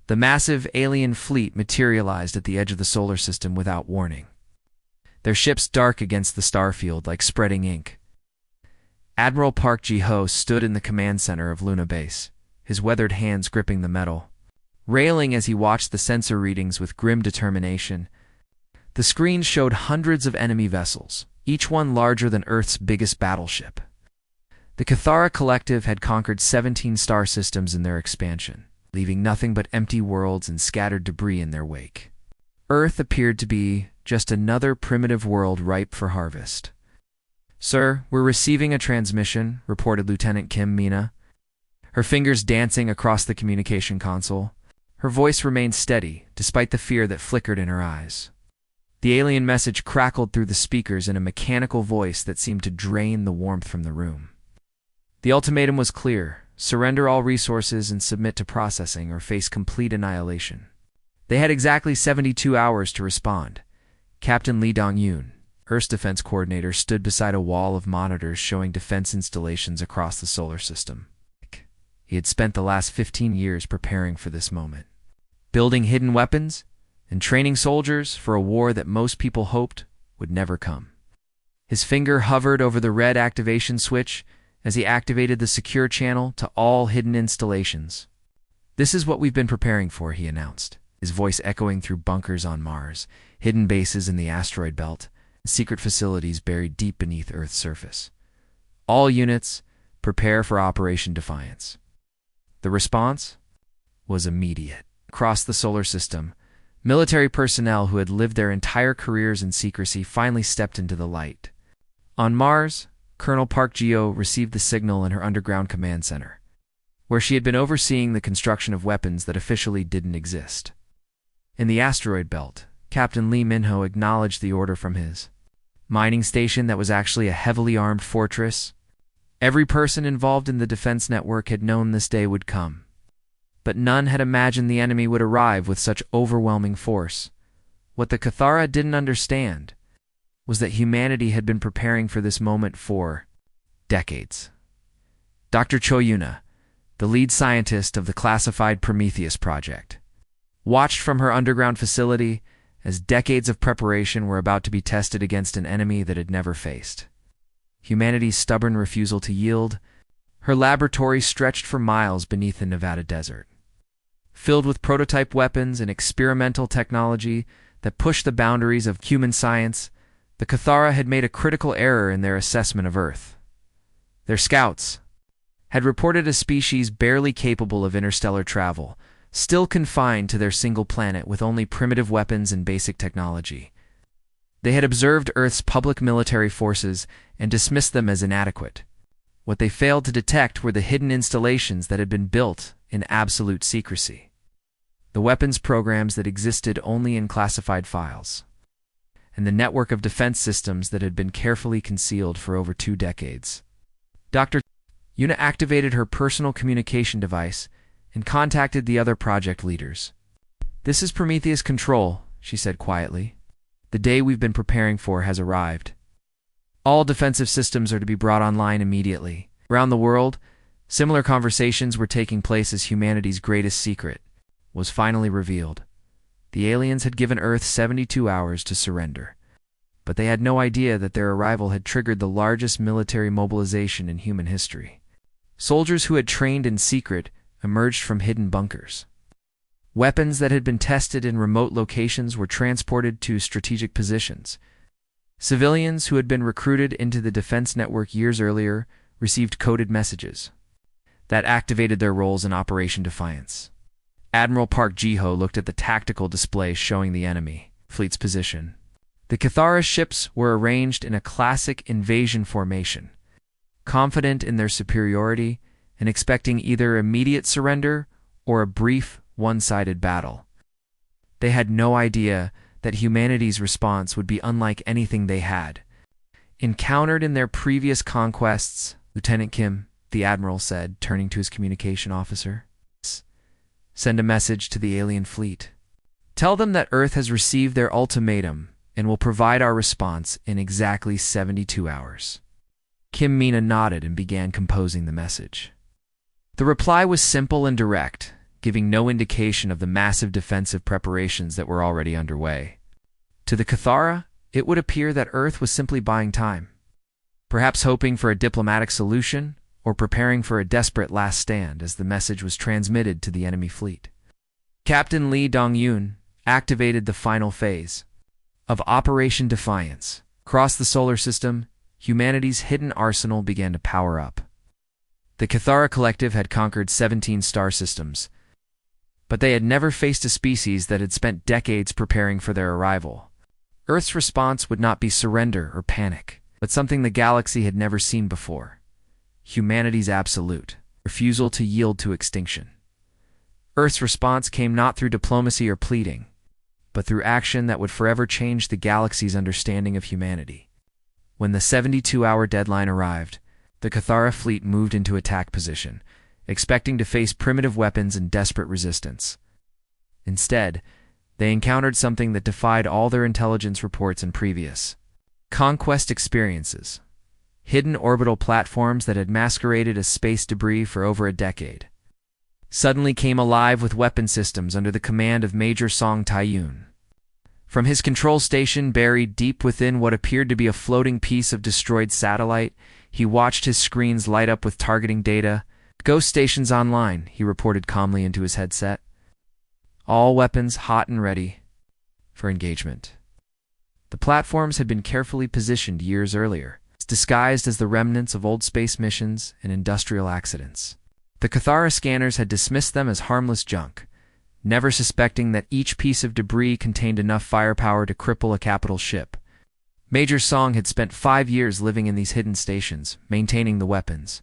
The massive alien fleet materialized at the edge of the solar system without warning, their ships dark against the starfield like spreading ink. Admiral Park Ji-ho stood in the command center of Luna Base, his weathered hands gripping the metal, railing as he watched the sensor readings with grim determination. The screen showed hundreds of enemy vessels, each one larger than Earth's biggest battleship. The Cathara Collective had conquered 17 star systems in their expansion, leaving nothing but empty worlds and scattered debris in their wake. Earth appeared to be just another primitive world ripe for harvest. "Sir, we're receiving a transmission," reported Lieutenant Kim Mina, her fingers dancing across the communication console. Her voice remained steady, despite the fear that flickered in her eyes. The alien message crackled through the speakers in a mechanical voice that seemed to drain the warmth from the room. The ultimatum was clear: surrender all resources and submit to processing or face complete annihilation. They had exactly 72 hours to respond. Captain Lee Dong-yoon, Earth's defense coordinator, stood beside a wall of monitors showing defense installations across the solar system. He had spent the last 15 years preparing for this moment, building hidden weapons and training soldiers for a war that most people hoped would never come. His finger hovered over the red activation switch as he activated the secure channel to all hidden installations. "This is what we've been preparing for," he announced, his voice echoing through bunkers on Mars, hidden bases in the asteroid belt, and secret facilities buried deep beneath Earth's surface. "All units, prepare for Operation Defiance." The response was immediate. Across the solar system, military personnel who had lived their entire careers in secrecy finally stepped into the light. On Mars, Colonel Park Ji-ho received the signal in her underground command center, where she had been overseeing the construction of weapons that officially didn't exist. In the asteroid belt, Captain Lee Min-ho acknowledged the order from his mining station that was actually a heavily armed fortress. Every person involved in the defense network had known this day would come, but none had imagined the enemy would arrive with such overwhelming force. What the Cathara didn't understand was that humanity had been preparing for this moment for decades. Dr. Cho Yuna, the lead scientist of the classified Prometheus project, watched from her underground facility as decades of preparation were about to be tested against an enemy that had never faced humanity's stubborn refusal to yield. Her laboratory stretched for miles beneath the Nevada desert, filled with prototype weapons and experimental technology that pushed the boundaries of human science. The Cathara had made a critical error in their assessment of Earth. Their scouts had reported a species barely capable of interstellar travel, still confined to their single planet with only primitive weapons and basic technology. They had observed Earth's public military forces and dismissed them as inadequate. What they failed to detect were the hidden installations that had been built in absolute secrecy, the weapons programs that existed only in classified files, and the network of defense systems that had been carefully concealed for over 2 decades. Dr. Yuna activated her personal communication device and contacted the other project leaders. "This is Prometheus Control," she said quietly. "The day we've been preparing for has arrived. All defensive systems are to be brought online immediately." Around the world, similar conversations were taking place as humanity's greatest secret was finally revealed. The aliens had given Earth 72 hours to surrender, but they had no idea that their arrival had triggered the largest military mobilization in human history. Soldiers who had trained in secret emerged from hidden bunkers. Weapons that had been tested in remote locations were transported to strategic positions. Civilians who had been recruited into the defense network years earlier received coded messages that activated their roles in Operation Defiance. Admiral Park Ji-ho looked at the tactical display showing the enemy fleet's position. The Cathara ships were arranged in a classic invasion formation, confident in their superiority and expecting either immediate surrender or a brief, one-sided battle. They had no idea that humanity's response would be unlike anything they had encountered in their previous conquests. "Lieutenant Kim," the admiral said, turning to his communication officer, "send a message to the alien fleet. Tell them that Earth has received their ultimatum and will provide our response in exactly 72 hours. Kim Mina nodded and began composing the message. The reply was simple and direct. giving no indication of the massive defensive preparations that were already underway. To the Cathara, it would appear that Earth was simply buying time, perhaps hoping for a diplomatic solution or preparing for a desperate last stand as the message was transmitted to the enemy fleet. Captain Lee Dong-yoon activated the final phase of Operation Defiance. Across the solar system, humanity's hidden arsenal began to power up. The Cathara Collective had conquered 17 star systems, but they had never faced a species that had spent decades preparing for their arrival. Earth's response would not be surrender or panic, but something the galaxy had never seen before: humanity's absolute refusal to yield to extinction. Earth's response came not through diplomacy or pleading, but through action that would forever change the galaxy's understanding of humanity. When the 72-hour deadline arrived, the Cathara fleet moved into attack position, expecting to face primitive weapons and desperate resistance. Instead, they encountered something that defied all their intelligence reports and previous conquest experiences: hidden orbital platforms that had masqueraded as space debris for over a decade suddenly came alive with weapon systems under the command of Major Song Tae-yoon. From his control station buried deep within what appeared to be a floating piece of destroyed satellite, he watched his screens light up with targeting data. "Ghost stations online," he reported calmly into his headset. "All weapons hot and ready for engagement." The platforms had been carefully positioned years earlier, disguised as the remnants of old space missions and industrial accidents. The Cathara scanners had dismissed them as harmless junk, never suspecting that each piece of debris contained enough firepower to cripple a capital ship. Major Song had spent 5 years living in these hidden stations, maintaining the weapons.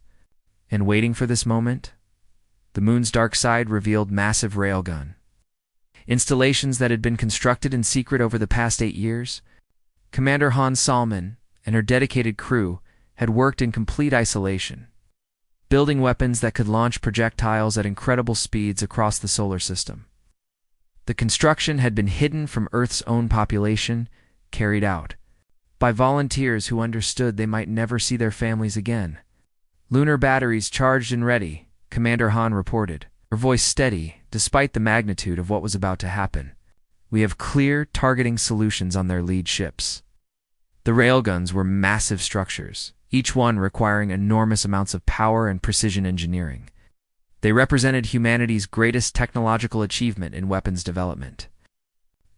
And waiting for this moment, the moon's dark side revealed massive railgun installations that had been constructed in secret over the past 8 years. Commander Han Salman and her dedicated crew had worked in complete isolation, building weapons that could launch projectiles at incredible speeds across the solar system. The construction had been hidden from Earth's own population, carried out by volunteers who understood they might never see their families again. "Lunar batteries charged and ready," Commander Han reported, her voice steady despite the magnitude of what was about to happen. "We have clear targeting solutions on their lead ships." The railguns were massive structures, each one requiring enormous amounts of power and precision engineering. They represented humanity's greatest technological achievement in weapons development.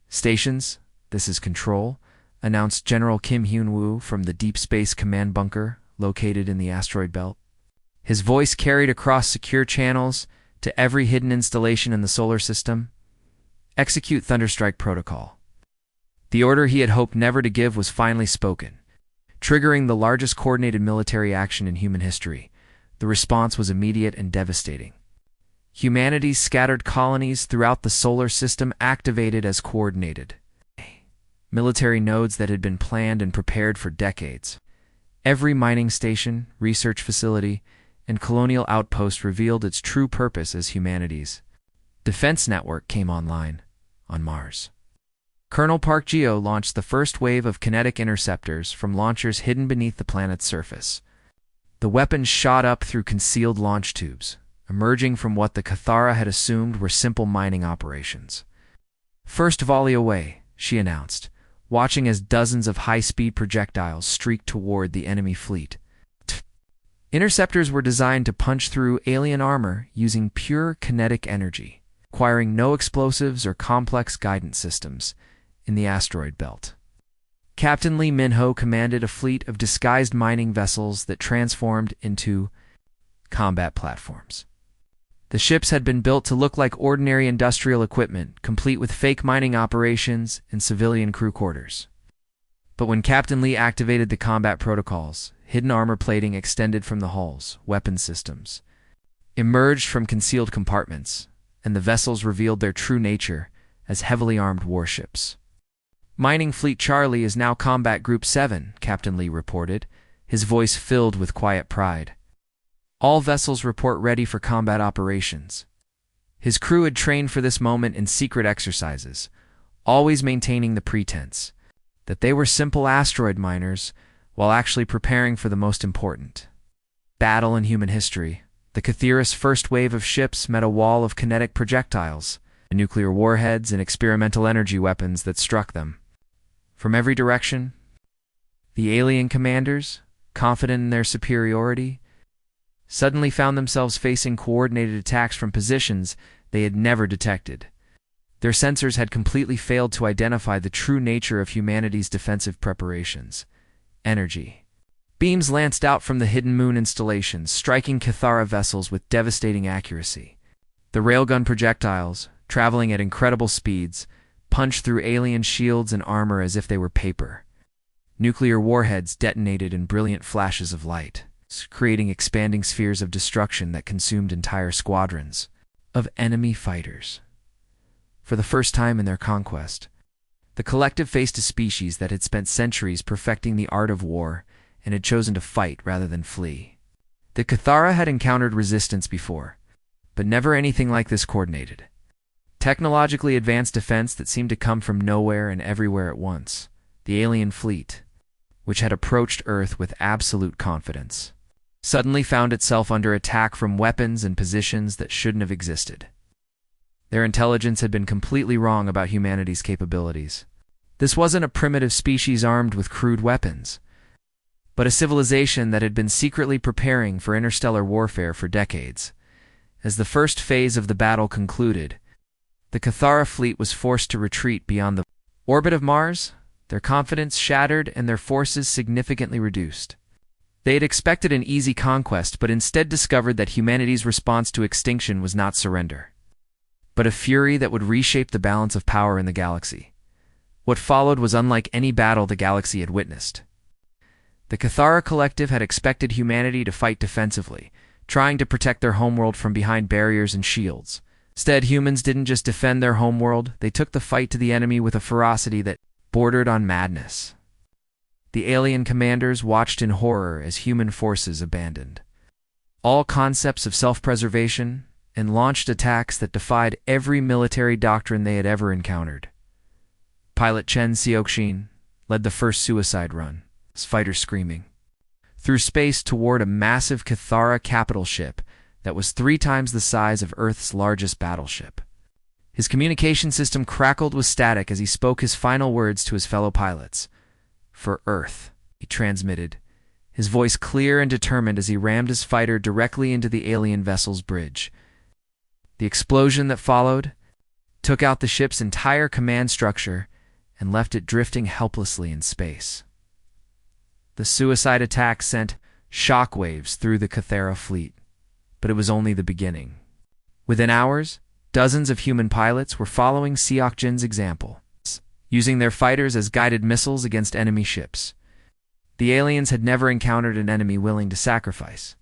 "Stations, this is Control," announced General Kim Hyun-woo from the Deep Space Command Bunker located in the asteroid belt. His voice carried across secure channels to every hidden installation in the solar system. "Execute Thunderstrike Protocol." The order he had hoped never to give was finally spoken, triggering the largest coordinated military action in human history. The response was immediate and devastating. Humanity's scattered colonies throughout the solar system activated as coordinated military nodes that had been planned and prepared for decades. Every mining station, research facility, and colonial outpost revealed its true purpose as humanity's defense network came online on Mars. Colonel Park Geo launched the first wave of kinetic interceptors from launchers hidden beneath the planet's surface. The weapons shot up through concealed launch tubes, emerging from what the Cathara had assumed were simple mining operations. "First volley away," she announced, watching as dozens of high-speed projectiles streaked toward the enemy fleet. Interceptors were designed to punch through alien armor using pure kinetic energy, requiring no explosives or complex guidance systems in the asteroid belt. Captain Lee Min-ho commanded a fleet of disguised mining vessels that transformed into combat platforms. The ships had been built to look like ordinary industrial equipment, complete with fake mining operations and civilian crew quarters. But when Captain Lee activated the combat protocols, hidden armor plating extended from the hulls, weapon systems emerged from concealed compartments, and the vessels revealed their true nature as heavily armed warships. "Mining Fleet Charlie is now Combat Group 7, Captain Lee reported, his voice filled with quiet pride. "All vessels report ready for combat operations." His crew had trained for this moment in secret exercises, always maintaining the pretense that they were simple asteroid miners while actually preparing for the most important battle in human history. The Cathera's first wave of ships met a wall of kinetic projectiles, nuclear warheads and experimental energy weapons that struck them. From every direction, the alien commanders, confident in their superiority, suddenly found themselves facing coordinated attacks from positions they had never detected. Their sensors had completely failed to identify the true nature of humanity's defensive preparations. Energy. Beams lanced out from the hidden moon installations, striking Cathara vessels with devastating accuracy. The railgun projectiles, traveling at incredible speeds, punched through alien shields and armor as if they were paper. Nuclear warheads detonated in brilliant flashes of light, creating expanding spheres of destruction that consumed entire squadrons of enemy fighters. For the first time in their conquest, the collective faced a species that had spent centuries perfecting the art of war and had chosen to fight rather than flee. The Cathara had encountered resistance before, but never anything like this coordinated. Technologically advanced defense that seemed to come from nowhere and everywhere at once. The alien fleet, which had approached Earth with absolute confidence, suddenly found itself under attack from weapons and positions that shouldn't have existed. Their intelligence had been completely wrong about humanity's capabilities. This wasn't a primitive species armed with crude weapons, but a civilization that had been secretly preparing for interstellar warfare for decades. As the first phase of the battle concluded, the Cathara fleet was forced to retreat beyond the orbit of Mars, their confidence shattered and their forces significantly reduced. They had expected an easy conquest, but instead discovered that humanity's response to extinction was not surrender, but a fury that would reshape the balance of power in the galaxy. What followed was unlike any battle the galaxy had witnessed. The Cathara collective had expected humanity to fight defensively, trying to protect their homeworld from behind barriers and shields. Instead, humans didn't just defend their homeworld, they took the fight to the enemy with a ferocity that bordered on madness. The alien commanders watched in horror as human forces abandoned all concepts of self-preservation and launched attacks that defied every military doctrine they had ever encountered. Pilot Chen Xiaoxin led the first suicide run, his fighters screaming, through space toward a massive Cathara capital ship that was 3 times the size of Earth's largest battleship. His communication system crackled with static as he spoke his final words to his fellow pilots. "For Earth," he transmitted, his voice clear and determined as he rammed his fighter directly into the alien vessel's bridge. The explosion that followed took out the ship's entire command structure and left it drifting helplessly in space. The suicide attack sent shockwaves through the Cathara fleet, but it was only the beginning. Within hours, dozens of human pilots were following Xiaoxin's example, using their fighters as guided missiles against enemy ships. The aliens had never encountered an enemy willing to sacrifice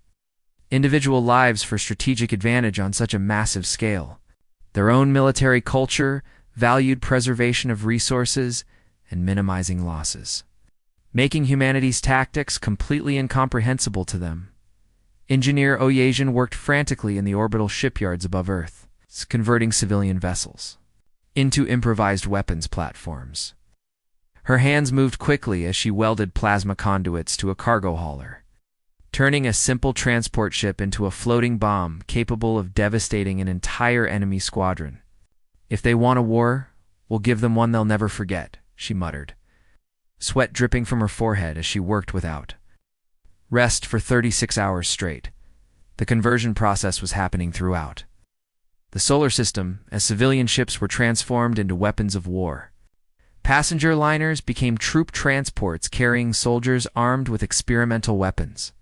individual lives for strategic advantage on such a massive scale. Their own military culture valued preservation of resources and minimizing losses, making humanity's tactics completely incomprehensible to them. Engineer Oyasian worked frantically in the orbital shipyards above Earth, converting civilian vessels into improvised weapons platforms. Her hands moved quickly as she welded plasma conduits to a cargo hauler, turning a simple transport ship into a floating bomb capable of devastating an entire enemy squadron. "If they want a war, we'll give them one they'll never forget," she muttered, sweat dripping from her forehead as she worked without rest for 36 hours straight. The conversion process was happening throughout the solar system as civilian ships were transformed into weapons of war. Passenger liners became troop transports carrying soldiers armed with experimental weapons.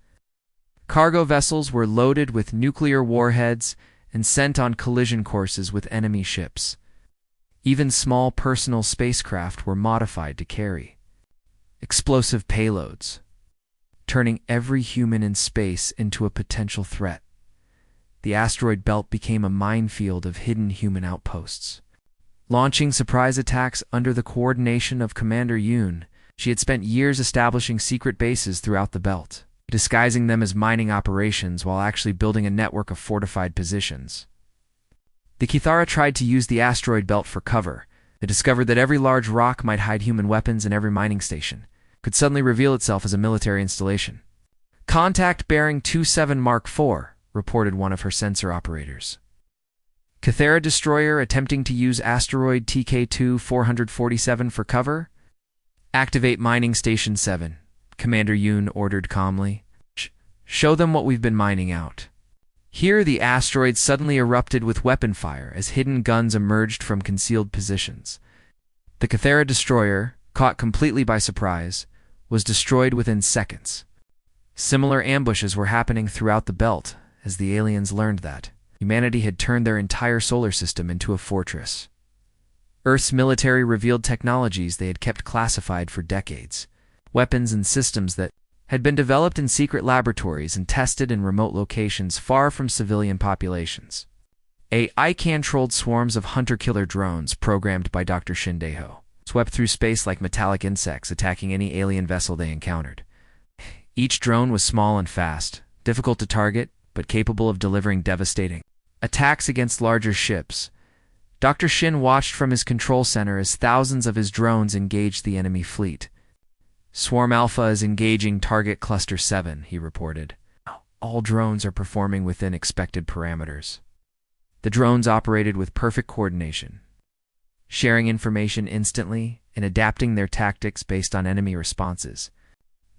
Cargo vessels were loaded with nuclear warheads and sent on collision courses with enemy ships. Even small personal spacecraft were modified to carry explosive payloads, turning every human in space into a potential threat. The asteroid belt became a minefield of hidden human outposts. Launching surprise attacks under the coordination of Commander Yoon, she had spent years establishing secret bases throughout the belt, disguising them as mining operations while actually building a network of fortified positions. The Cathara tried to use the asteroid belt for cover. They discovered that every large rock might hide human weapons and every mining station could suddenly reveal itself as a military installation. "Contact bearing 27 Mark IV," reported one of her sensor operators. Cathera destroyer attempting to use asteroid TK-2-447 for cover? Activate mining station 7, Commander Yoon ordered calmly. Show them what we've been mining out. Here, the asteroid suddenly erupted with weapon fire as hidden guns emerged from concealed positions. The Cathera destroyer, caught completely by surprise, was destroyed within seconds. Similar ambushes were happening throughout the belt as the aliens learned that humanity had turned their entire solar system into a fortress. Earth's military revealed technologies they had kept classified for decades, weapons and systems that had been developed in secret laboratories and tested in remote locations far from civilian populations. AI-controlled swarms of hunter-killer drones programmed by Dr. Shindeho swept through space like metallic insects, attacking any alien vessel they encountered. Each drone was small and fast, difficult to target, but capable of delivering devastating attacks against larger ships. Dr. Shin watched from his control center as thousands of his drones engaged the enemy fleet. Swarm Alpha is engaging Target Cluster 7, he reported. All drones are performing within expected parameters. The drones operated with perfect coordination, sharing information instantly and adapting their tactics based on enemy responses.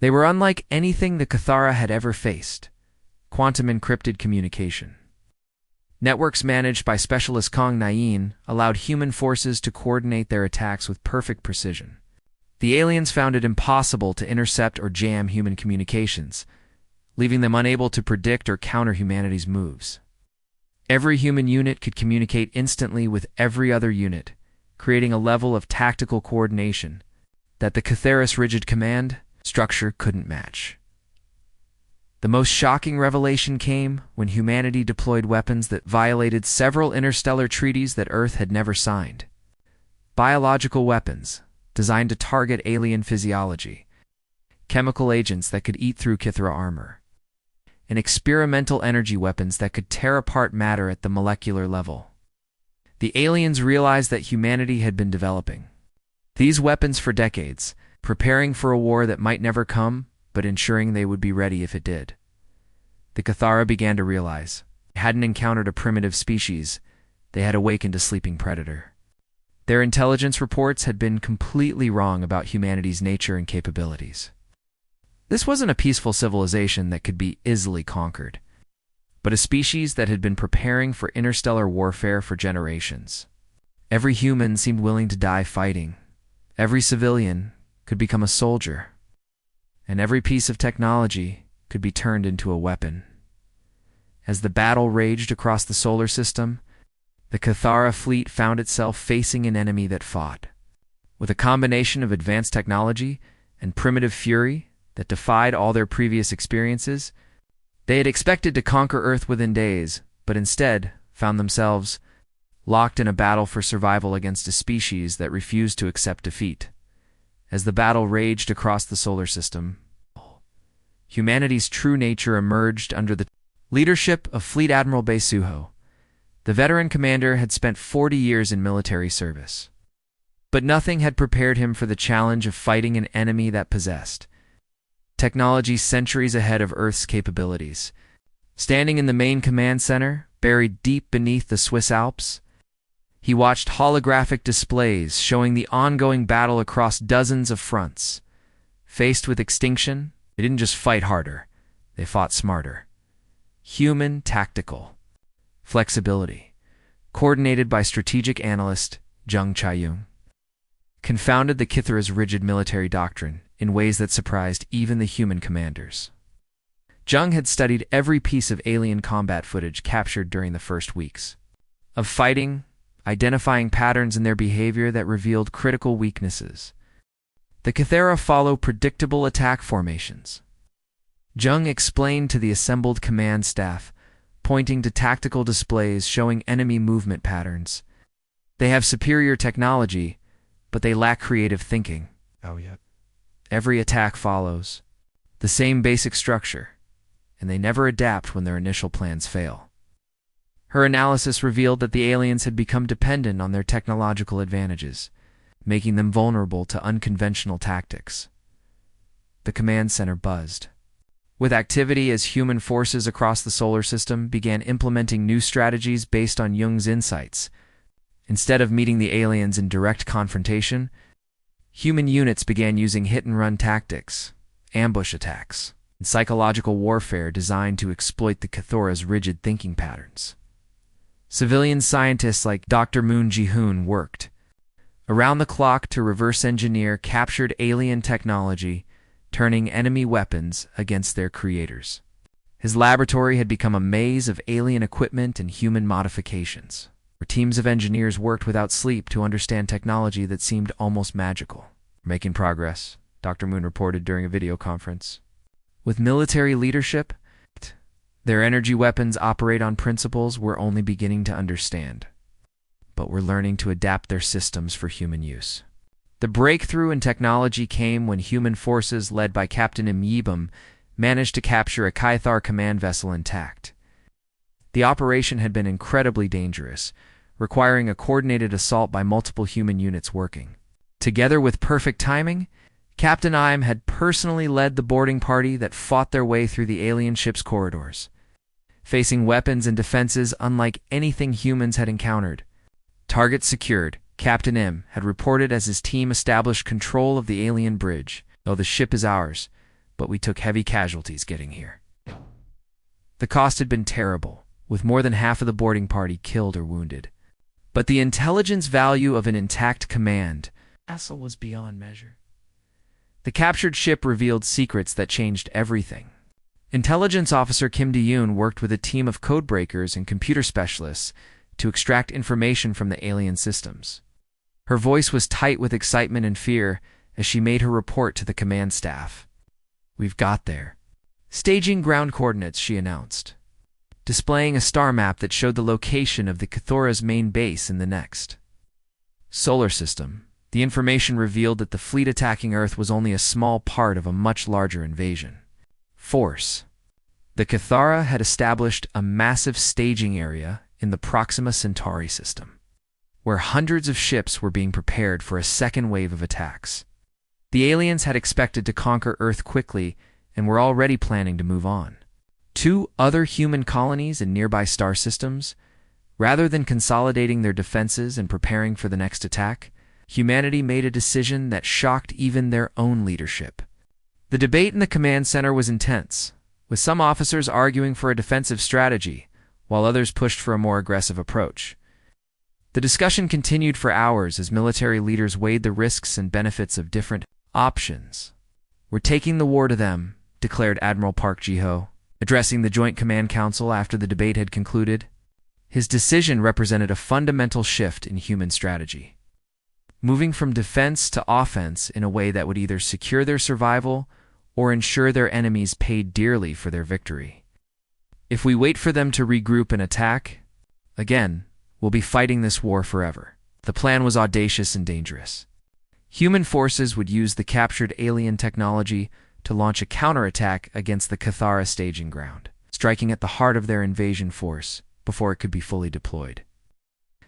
They were unlike anything the Cathara had ever faced. Quantum encrypted communication. Networks managed by specialist Kong Nyin allowed human forces to coordinate their attacks with perfect precision. The aliens found it impossible to intercept or jam human communications, leaving them unable to predict or counter humanity's moves. Every human unit could communicate instantly with every other unit, creating a level of tactical coordination that the Cathera's rigid command structure couldn't match. The most shocking revelation came when humanity deployed weapons that violated several interstellar treaties that Earth had never signed. Biological weapons, designed to target alien physiology, chemical agents that could eat through Cathera armor, and experimental energy weapons that could tear apart matter at the molecular level. The aliens realized that humanity had been developing these weapons for decades, preparing for a war that might never come, but ensuring they would be ready if it did. The Cathara began to realize they hadn't encountered a primitive species, they had awakened a sleeping predator. Their intelligence reports had been completely wrong about humanity's nature and capabilities. This wasn't a peaceful civilization that could be easily conquered, but a species that had been preparing for interstellar warfare for generations. Every human seemed willing to die fighting. Every civilian could become a soldier. And every piece of technology could be turned into a weapon. As the battle raged across the solar system, the Cathara fleet found itself facing an enemy that fought with a combination of advanced technology and primitive fury that defied all their previous experiences. They had expected to conquer Earth within days, but instead found themselves locked in a battle for survival against a species that refused to accept defeat. As the battle raged across the solar system, humanity's true nature emerged under the leadership of Fleet Admiral Bae-Suho. The veteran commander had spent 40 years in military service, but nothing had prepared him for the challenge of fighting an enemy that possessed technology centuries ahead of Earth's capabilities. Standing in the main command center, buried deep beneath the Swiss Alps, he watched holographic displays showing the ongoing battle across dozens of fronts. Faced with Extinction, they didn't just fight harder, they fought smarter. Human tactical flexibility, coordinated by strategic analyst Jung Chae-young, confounded the Cathara's rigid military doctrine in ways that surprised even the human commanders. Jung had studied every piece of alien combat footage captured during the first weeks of fighting, identifying patterns in their behavior that revealed critical weaknesses. The Cathara follow predictable attack formations. Jung explained to the assembled command staff, pointing to tactical displays showing enemy movement patterns. They have superior technology, but they lack creative thinking. Every attack follows the same basic structure, and they never adapt when their initial plans fail. Her analysis revealed that the aliens had become dependent on their technological advantages, making them vulnerable to unconventional tactics. The command center buzzed. with activity as human forces across the solar system began implementing new strategies based on Jung's insights. Instead of meeting the aliens in direct confrontation, human units began using hit-and-run tactics, ambush attacks, and psychological warfare designed to exploit the Cathora's rigid thinking patterns. Civilian scientists like Dr. Moon Ji-hoon worked around the clock to reverse engineer captured alien technology, turning enemy weapons against their creators. His laboratory had become a maze of alien equipment and human modifications, where teams of engineers worked without sleep to understand technology that seemed almost magical. "We're making progress," Dr. Moon reported during a video conference. With military leadership, their energy weapons operate on principles we're only beginning to understand, but we're learning to adapt their systems for human use. The breakthrough in technology came when human forces led by Captain Im Yibum managed to capture a Caithar command vessel intact. The operation had been incredibly dangerous, requiring a coordinated assault by multiple human units working. Together with perfect timing, Captain Im had personally led the boarding party that fought their way through the alien ship's corridors, facing weapons and defenses unlike anything humans had encountered. Target secured, Captain Im had reported as his team established control of the alien bridge. "Oh, the ship is ours, but we took heavy casualties getting here." The cost had been terrible, with more than half of the boarding party killed or wounded. But the intelligence value of an intact command vessel was beyond measure. The captured ship revealed secrets that changed everything. Intelligence Officer Kim Dae-yoon worked with a team of codebreakers and computer specialists to extract information from the alien systems. Her voice was tight with excitement and fear as she made her report to the command staff. "We've got there." "Staging ground coordinates," she announced, displaying a star map that showed the location of the Cathora's main base in the next solar system. The information revealed that the fleet attacking Earth was only a small part of a much larger invasion force. The Cathara had established a massive staging area in the Proxima Centauri system, where hundreds of ships were being prepared for a second wave of attacks. The aliens had expected to conquer Earth quickly and were already planning to move on. 2 other human colonies in nearby star systems, rather than consolidating their defenses and preparing for the next attack, humanity made a decision that shocked even their own leadership. The debate in the command center was intense, with some officers arguing for a defensive strategy, while others pushed for a more aggressive approach. The discussion continued for hours as military leaders weighed the risks and benefits of different options. "We're taking the war to them," declared Admiral Park Ji-ho, addressing the Joint Command Council after the debate had concluded. His decision represented a fundamental shift in human strategy, moving from defense to offense in a way that would either secure their survival or ensure their enemies paid dearly for their victory. "If we wait for them to regroup and attack, again, we'll be fighting this war forever." The plan was audacious and dangerous. Human forces would use the captured alien technology to launch a counterattack against the Cathara staging ground, striking at the heart of their invasion force before it could be fully deployed.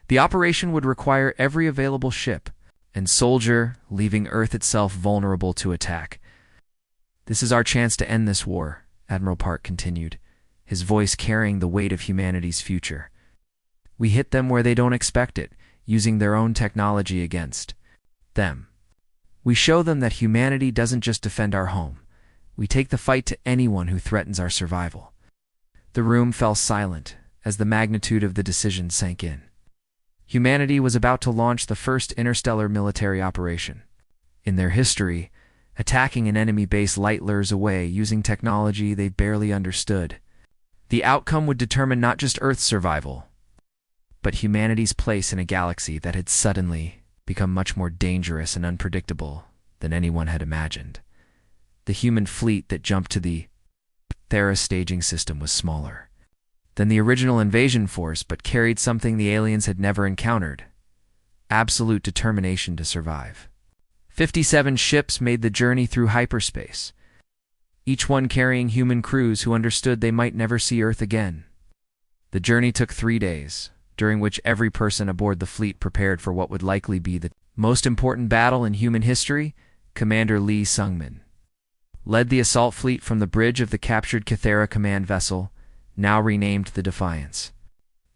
The operation would require every available ship and soldier, leaving Earth itself vulnerable to attack. "This is our chance to end this war," Admiral Park continued, his voice carrying the weight of humanity's future. "We hit them where they don't expect it, using their own technology against them. We show them that humanity doesn't just defend our home. We take the fight to anyone who threatens our survival." The room fell silent as the magnitude of the decision sank in. Humanity was about to launch the first interstellar military operation in their history, attacking an enemy base light years away using technology they barely understood. The outcome would determine not just Earth's survival, but humanity's place in a galaxy that had suddenly become much more dangerous and unpredictable than anyone had imagined. The human fleet that jumped to the Thera staging system was smaller than the original invasion force, but carried something the aliens had never encountered: absolute determination to survive. 57 ships made the journey through hyperspace, each one carrying human crews who understood they might never see Earth again. The journey took 3 days, during which every person aboard the fleet prepared for what would likely be the most important battle in human history. Commander Lee Sung-min led the assault fleet from the bridge of the captured Kythera command vessel, now renamed the Defiance.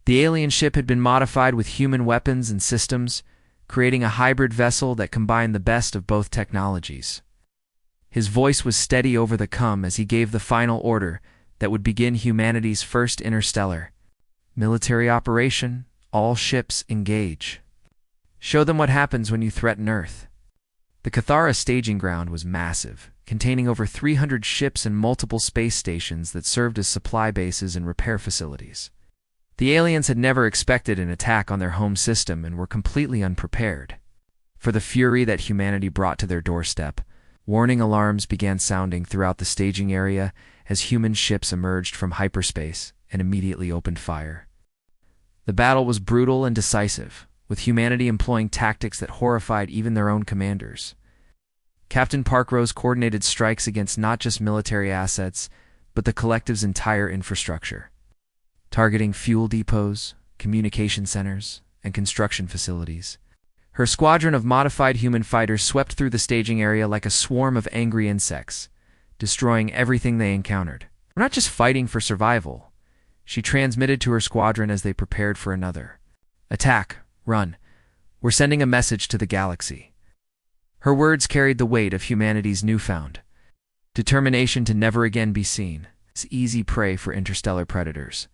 The alien ship had been modified with human weapons and systems, creating a hybrid vessel that combined the best of both technologies. His voice was steady over the comm as he gave the final order that would begin humanity's first interstellar military operation. All ships engage. Show them what happens when you threaten Earth. The Kythera staging ground was massive, containing over 300 ships and multiple space stations that served as supply bases and repair facilities. The aliens had never expected an attack on their home system and were completely unprepared. For the fury that humanity brought to their doorstep, warning alarms began sounding throughout the staging area as human ships emerged from hyperspace and immediately opened fire. The battle was brutal and decisive, with humanity employing tactics that horrified even their own commanders. Captain Parkrose coordinated strikes against not just military assets, but the collective's entire infrastructure, targeting fuel depots, communication centers, and construction facilities. Her squadron of modified human fighters swept through the staging area like a swarm of angry insects, destroying everything they encountered. "We're not just fighting for survival," she transmitted to her squadron as they prepared for another attack. "Run. We're sending a message to the galaxy." Her words carried the weight of humanity's newfound determination to never again be seen as easy prey for interstellar predators.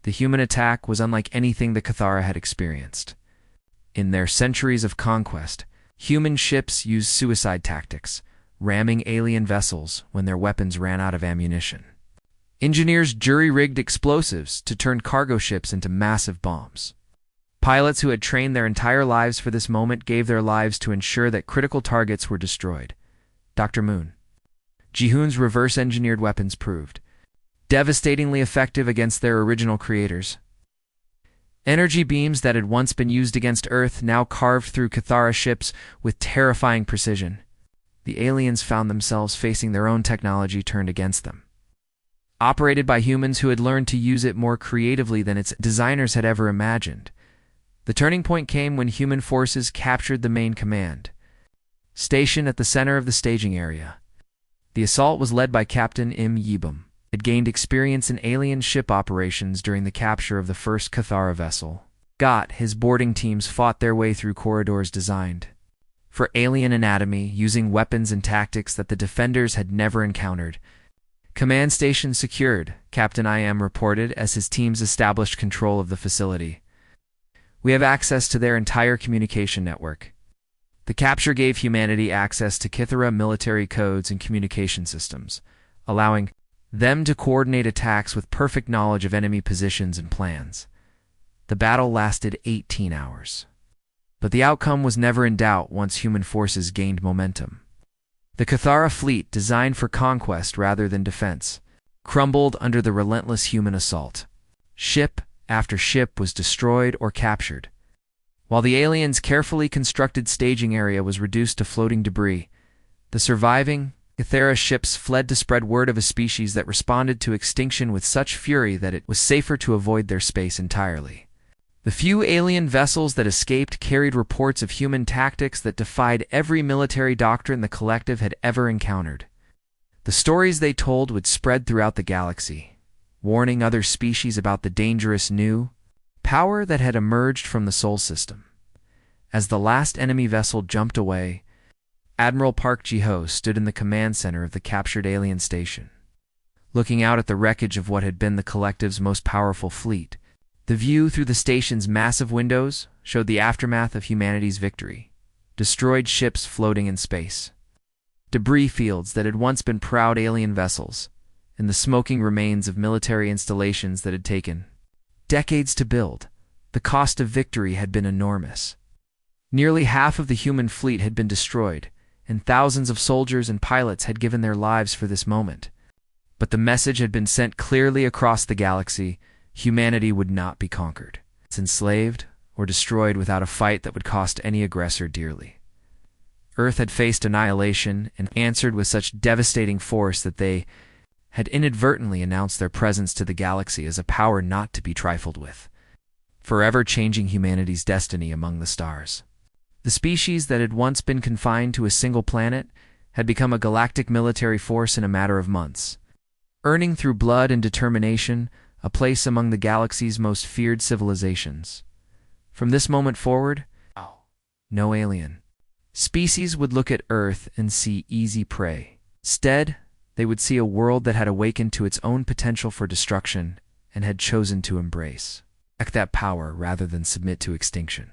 The human attack was unlike anything the Kythera had experienced. In their centuries of conquest, human ships used suicide tactics, ramming alien vessels when their weapons ran out of ammunition. Engineers jury-rigged explosives to turn cargo ships into massive bombs. Pilots who had trained their entire lives for this moment gave their lives to ensure that critical targets were destroyed. Dr. Moon. Jihoon's reverse-engineered weapons proved devastatingly effective against their original creators. Energy beams that had once been used against Earth now carved through Kythera ships with terrifying precision. The aliens found themselves facing their own technology turned against them. Operated by humans who had learned to use it more creatively than its designers had ever imagined. The turning point came when human forces captured the main command, stationed at the center of the staging area. The assault was led by Captain Im Yibum. Had gained experience in alien ship operations during the capture of the first Kythera vessel. His boarding teams fought their way through corridors designed for alien anatomy, using weapons and tactics that the defenders had never encountered. "Command station secured," Captain IM reported as his teams established control of the facility. "We have access to their entire communication network." The capture gave humanity access to Kythera military codes and communication systems, allowing them to coordinate attacks with perfect knowledge of enemy positions and plans. The battle lasted 18 hours. But the outcome was never in doubt once human forces gained momentum. The Kythera fleet, designed for conquest rather than defense, crumbled under the relentless human assault. Ship after ship was destroyed or captured, while the aliens' carefully constructed staging area was reduced to floating debris. The surviving Kythera ships fled to spread word of a species that responded to extinction with such fury that it was safer to avoid their space entirely. The few alien vessels that escaped carried reports of human tactics that defied every military doctrine the collective had ever encountered. The stories they told would spread throughout the galaxy, warning other species about the dangerous new power that had emerged from the Sol system. As the last enemy vessel jumped away, Admiral Park Ji-ho stood in the command center of the captured alien station. Looking out at the wreckage of what had been the collective's most powerful fleet, the view through the station's massive windows showed the aftermath of humanity's victory. Destroyed ships floating in space, debris fields that had once been proud alien vessels, and the smoking remains of military installations that had taken decades to build. The cost of victory had been enormous. Nearly half of the human fleet had been destroyed, and thousands of soldiers and pilots had given their lives for this moment. But the message had been sent clearly across the galaxy: humanity would not be conquered, enslaved, or destroyed without a fight that would cost any aggressor dearly. Earth had faced annihilation and answered with such devastating force that they had inadvertently announced their presence to the galaxy as a power not to be trifled with, forever changing humanity's destiny among the stars. The species that had once been confined to a single planet had become a galactic military force in a matter of months, earning through blood and determination a place among the galaxy's most feared civilizations. From this moment forward, no alien species would look at Earth and see easy prey. Instead, they would see a world that had awakened to its own potential for destruction and had chosen to embrace that power rather than submit to extinction.